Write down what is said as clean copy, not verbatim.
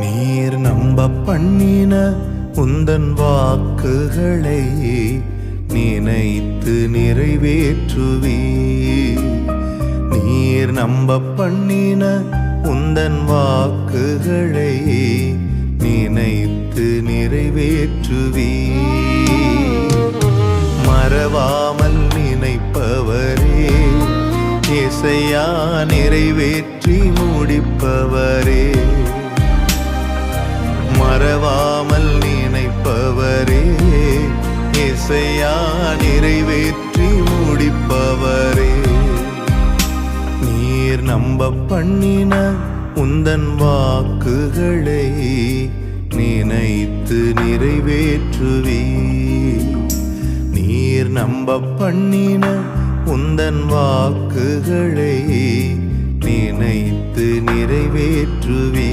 நீர் நம்ப பண்ணின உந்தன் வாக்குகளை நினைத்து நிறைவேற்றுவீ. நீர் நம்ப பண்ணின உந்தன் வாக்குகளை நினைத்து நிறைவேற்றுவீ. மறவாமல் நினைப்பவரே, இசையா நிறைவேற்றி முடிப்பவரே. மறவாமல் நினைப்பவரே, இசையா நிறைவேற்றி முடிப்பவரே. நீர் நம்ப பண்ணின உந்தன் வாக்குகளை நினைத்து நிறைவேற்றுவீ. நீர் நம்ப பண்ணின உந்தன் வாக்குகளை நினைத்து நிறைவேற்றுவீ.